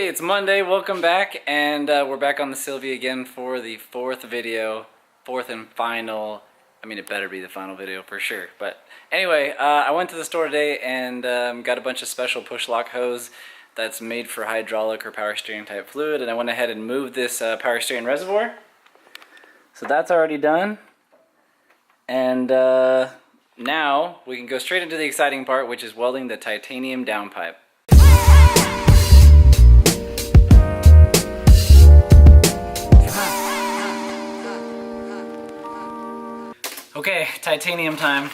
it's Monday, welcome back, and we're back on the Silvia again for the fourth and final. I mean, it better be the final video for sure. But anyway, I went to the store today and got a bunch of special push lock hose that's made for hydraulic or power steering type fluid, and I went ahead and moved this power steering reservoir. So that's already done, and now we can go straight into the exciting part, which is welding the titanium downpipe. Okay, titanium time.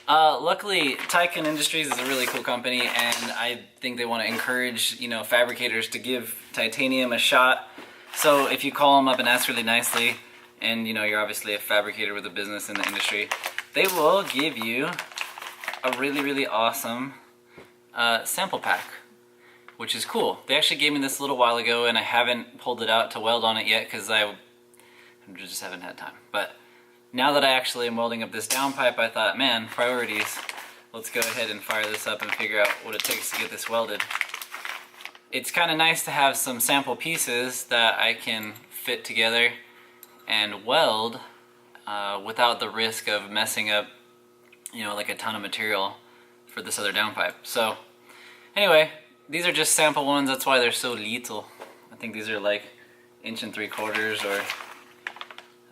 Luckily, Tycoon Industries is a really cool company, and I think they want to encourage, fabricators to give titanium a shot. So if you call them up and ask really nicely, and you're obviously a fabricator with a business in the industry, they will give you a really awesome sample pack, which is cool. They actually gave me this a little while ago, and I haven't pulled it out to weld on it yet because I just haven't had time. But now that I actually am welding up this downpipe, I thought, man, priorities. Let's go ahead and fire this up and figure out what it takes to get this welded. It's kind of nice to have some sample pieces that I can fit together and weld without the risk of messing up, like a ton of material for this other downpipe. So anyway, these are just sample ones. That's why they're so little. I think these are like 1 3/4 or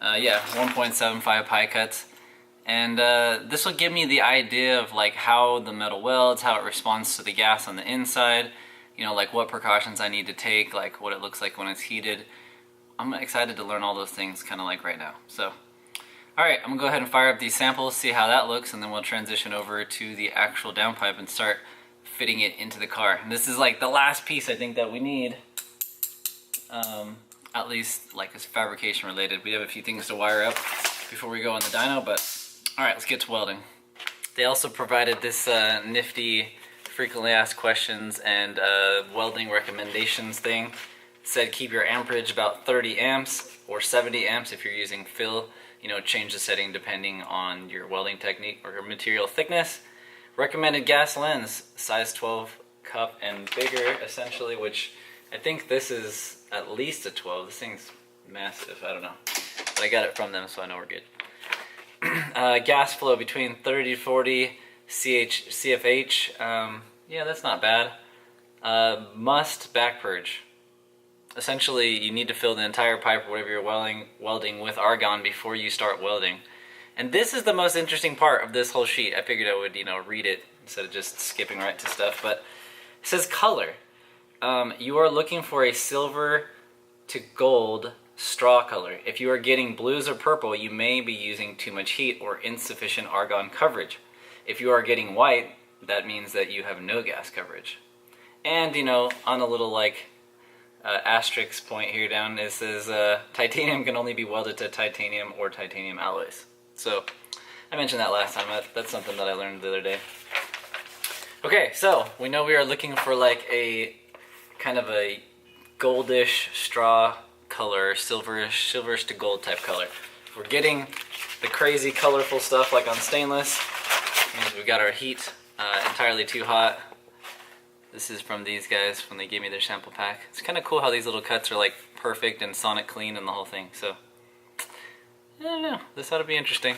1.75 pie cuts, and this will give me the idea of like how the metal welds, how it responds to the gas on the inside, like what precautions I need to take, like what it looks like when it's heated. I'm excited to learn all those things kind of like right now. So alright, I'm gonna go ahead and fire up these samples, see how that looks, and then we'll transition over to the actual downpipe and start fitting it into the car. And this is like the last piece I think that we need. At least like it's fabrication related. We have a few things to wire up before we go on the dyno, but alright, let's get to welding. They also provided this nifty frequently asked questions and welding recommendations thing. It said keep your amperage about 30 amps or 70 amps if you're using fill. Change the setting depending on your welding technique or your material thickness. Recommended gas lens, size 12 cup and bigger essentially, which I think this is at least a 12. This thing's massive, I don't know. But I got it from them, so I know we're good. Gas flow between 30 to 40 CFH. Yeah, that's not bad. Must back purge. Essentially, you need to fill the entire pipe or whatever you're welding with argon before you start welding. And this is the most interesting part of this whole sheet. I figured I would, read it instead of just skipping right to stuff. But it says color. You are looking for a silver to gold straw color. If you are getting blues or purple, you may be using too much heat or insufficient argon coverage. If you are getting white, that means that you have no gas coverage. And, on a little asterisk point here down, it says titanium can only be welded to titanium or titanium alloys. So I mentioned that last time. That's something that I learned the other day. Okay, so we know we are looking for like a kind of a goldish straw color, silverish to gold type color. If we're getting the crazy colorful stuff like on stainless, means we got our heat entirely too hot. This is from these guys when they gave me their sample pack. It's kind of cool how these little cuts are like perfect and sonic clean and the whole thing. So I don't know, this ought to be interesting.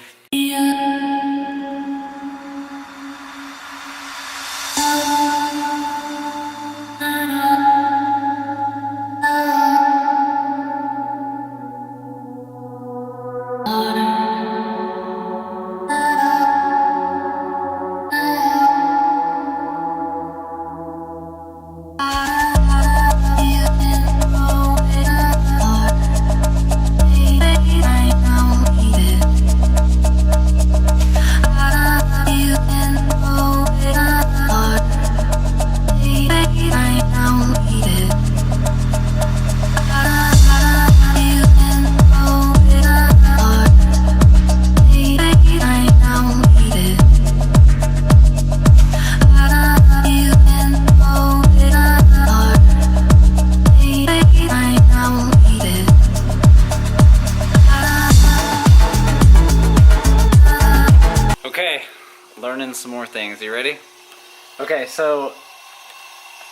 Learning some more things. Are you ready? Okay, so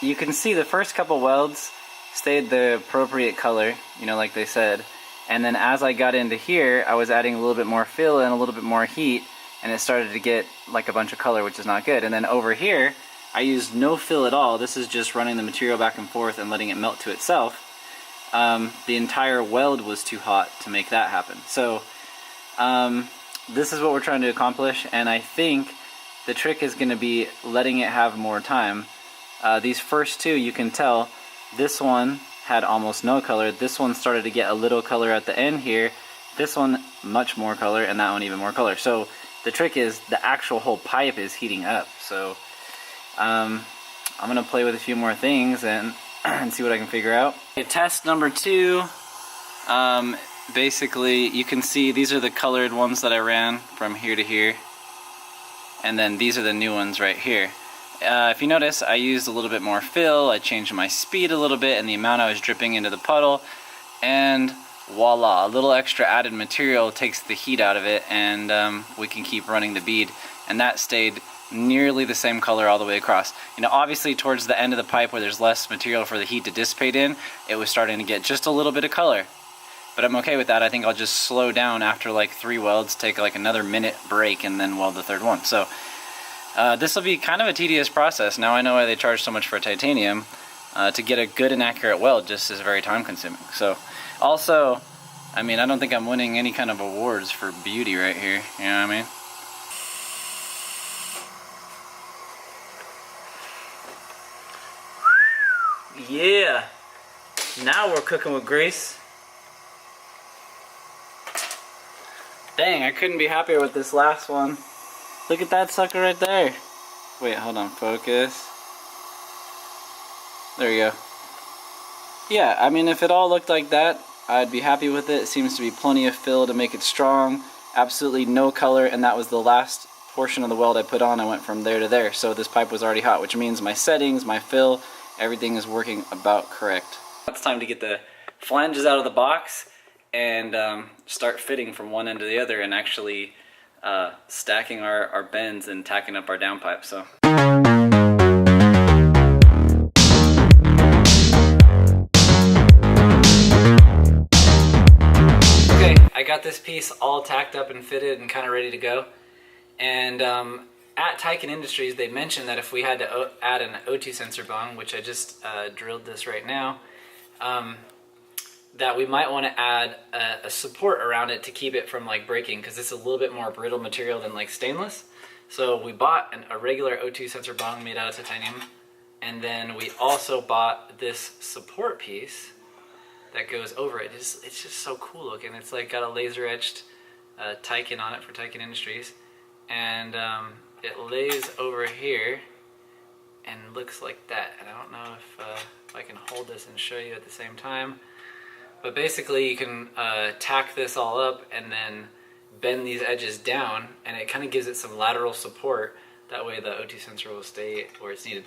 you can see the first couple welds, stayed the appropriate color, you know, like they said. And then as I got into here, I was adding a little bit more fill and a little bit more heat, and it started to get like a bunch of color, which is not good. And then over here, I used no fill at all. This is just running the material back and forth and letting it melt to itself. The entire weld was too hot to make that happen. So this is what we're trying to accomplish, and I think the trick is going to be letting it have more time. These first two, you can tell, this one had almost no color. This one started to get a little color at the end here. This one much more color, and that one even more color. So the trick is the actual whole pipe is heating up. So I'm gonna play with a few more things and see what I can figure out. Okay, test number 2. Basically, you can see these are the colored ones that I ran from here to here, and then these are the new ones right here. If you notice, I used a little bit more fill, I changed my speed a little bit and the amount I was dripping into the puddle, and voila, a little extra added material takes the heat out of it, and we can keep running the bead, and that stayed nearly the same color all the way across. You know, obviously towards the end of the pipe where there's less material for the heat to dissipate in, it was starting to get just a little bit of color. But I'm okay with that. I think I'll just slow down after like 3 welds, take like another minute break, and then weld the third one. So this will be kind of a tedious process. Now I know why they charge so much for titanium. To get a good and accurate weld just is very time consuming. So also, I mean, I don't think I'm winning any kind of awards for beauty right here, you know what I mean? Yeah, now we're cooking with grease. Dang, I couldn't be happier with this last one. Look at that sucker right there. Wait, hold on, focus. There you go. Yeah, I mean, if it all looked like that, I'd be happy with it. It seems to be plenty of fill to make it strong. Absolutely no color, and that was the last portion of the weld I put on. I went from there to there, so this pipe was already hot, which means my settings, my fill, everything is working about correct. It's time to get the flanges out of the box and start fitting from one end to the other, and actually stacking our bends and tacking up our downpipe. So. Okay, I got this piece all tacked up and fitted and kind of ready to go. And at Tyken Industries, they mentioned that if we had to add an O2 sensor bung, which I just drilled this right now, that we might want to add a support around it to keep it from like breaking, because it's a little bit more brittle material than like stainless. So we bought a regular O2 sensor bung made out of titanium, and then we also bought this support piece that goes over it. It's just so cool looking. It's like got a laser etched Tyken on it for Tyken Industries, and it lays over here and looks like that. And I don't know if I can hold this and show you at the same time. But basically you can tack this all up and then bend these edges down, and it kind of gives it some lateral support. That way the O2 sensor will stay where it's needed.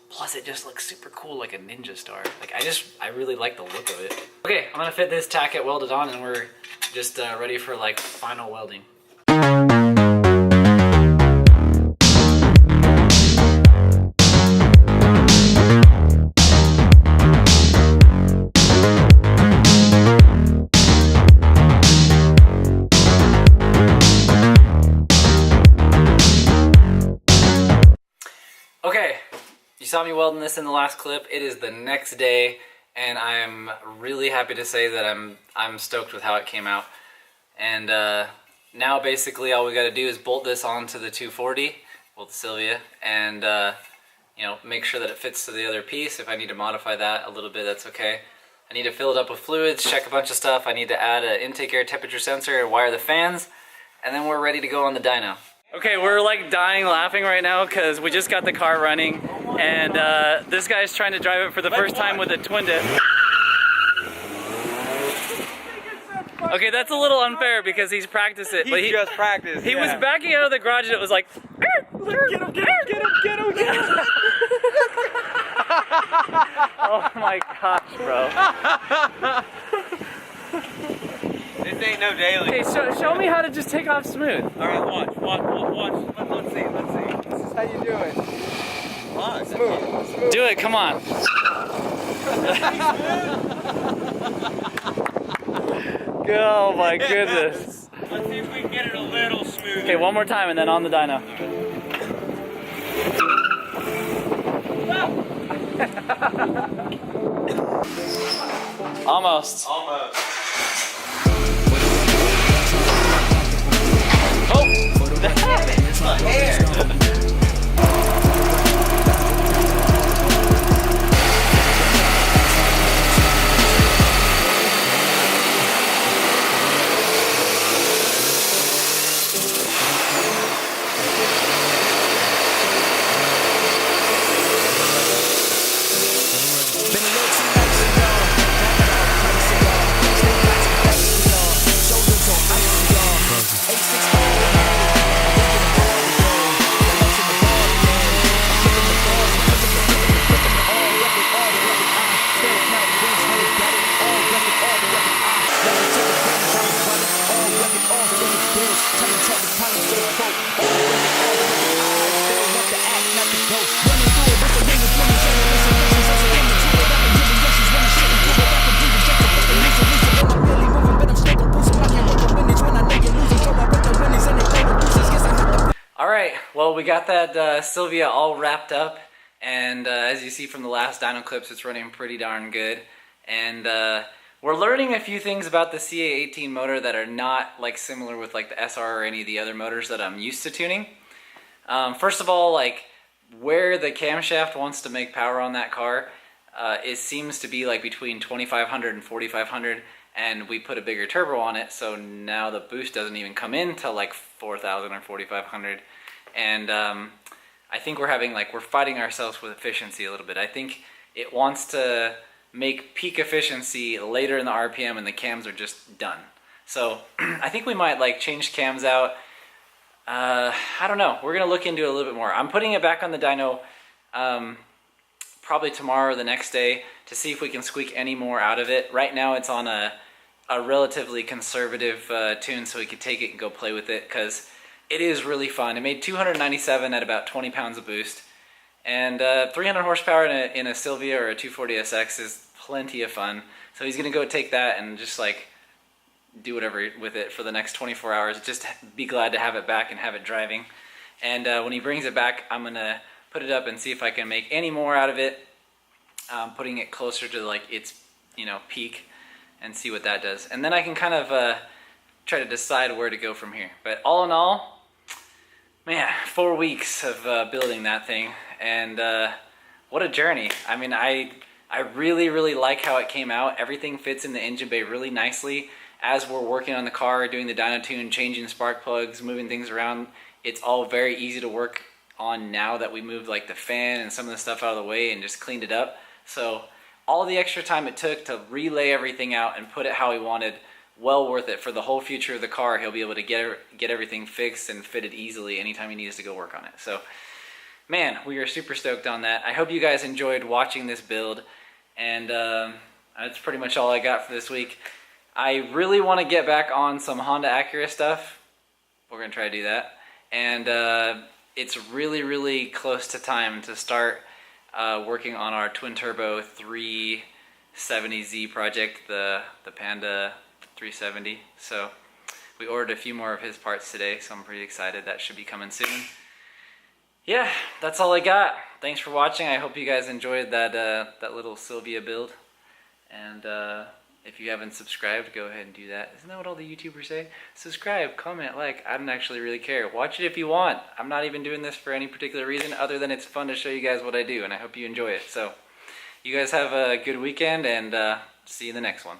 Plus it just looks super cool, like a ninja star. Like I really like the look of it. Okay, I'm gonna fit this, tack it, weld it on, and we're just ready for like final welding. You saw me welding this in the last clip. It is the next day, and I'm really happy to say that I'm stoked with how it came out. And now basically all we got to do is bolt this onto the 240, well, the Silvia, and you know, make sure that it fits to the other piece. If I need to modify that a little bit, that's okay. I need to fill it up with fluids, check a bunch of stuff. I need to add an intake air temperature sensor and wire the fans, and then we're ready to go on the dyno. Okay, we're like dying laughing right now because we just got the car running, and this guy's trying to drive it for the first time with a twin diff. Okay, that's a little unfair because he's practiced it. But he just practiced. He was backing out of the garage and it was like, get him, get him, get him, get him, get him. Oh my gosh, bro. This ain't no daily. Okay, show me how to just take off smooth. Alright, watch. Let's see. This is how you do it. Come on, smooth. Do it, come on. Oh my goodness. Let's see if we can get it a little smoother. Okay, one more time and then on the dyno. Almost. Almost. It's my hair. Alright, well we got that Silvia all wrapped up, and as you see from the last dyno clips, it's running pretty darn good. And we're learning a few things about the CA18 motor that are not like similar with like the SR or any of the other motors that I'm used to tuning. First of all, like where the camshaft wants to make power on that car, it seems to be like between 2500 and 4500, and we put a bigger turbo on it, so now the boost doesn't even come in till like 4000 or 4500. And I think we're fighting ourselves with efficiency a little bit. I think it wants to make peak efficiency later in the RPM and the cams are just done. So I think we might like change cams out. I don't know. We're gonna look into it a little bit more. I'm putting it back on the dyno probably tomorrow or the next day to see if we can squeak any more out of it. Right now it's on a relatively conservative tune, so we could take it and go play with it because it is really fun. It made 297 at about 20 pounds of boost, and 300 horsepower in a Silvia or a 240SX is plenty of fun. So he's gonna go take that and just like do whatever with it for the next 24 hours. Just be glad to have it back and have it driving. And when he brings it back, I'm gonna put it up and see if I can make any more out of it, putting it closer to like its peak, and see what that does. And then I can kind of try to decide where to go from here. But all in all, man, 4 weeks of building that thing, and what a journey. I mean, I really like how it came out. Everything fits in the engine bay really nicely. As we're working on the car, doing the dyno tune, changing spark plugs, moving things around, it's all very easy to work on now that we moved like the fan and some of the stuff out of the way and just cleaned it up. So all the extra time it took to relay everything out and put it how he wanted, well worth it. For the whole future of the car, he'll be able to get everything fixed and fitted easily anytime he needs to go work on it. So man, we are super stoked on that. I hope you guys enjoyed watching this build, and that's pretty much all I got for this week. I really want to get back on some Honda Acura stuff. We're going to try to do that. And it's really close to time to start working on our twin turbo 370Z project, the Panda 370. So we ordered a few more of his parts today, so I'm pretty excited. That should be coming soon. Yeah, that's all I got. Thanks for watching. I hope you guys enjoyed that little Silvia build. And if you haven't subscribed, go ahead and do that. Isn't that what all the YouTubers say? Subscribe, comment, like. I don't actually really care. Watch it if you want. I'm not even doing this for any particular reason other than it's fun to show you guys what I do, and I hope you enjoy it. So you guys have a good weekend, and see you in the next one.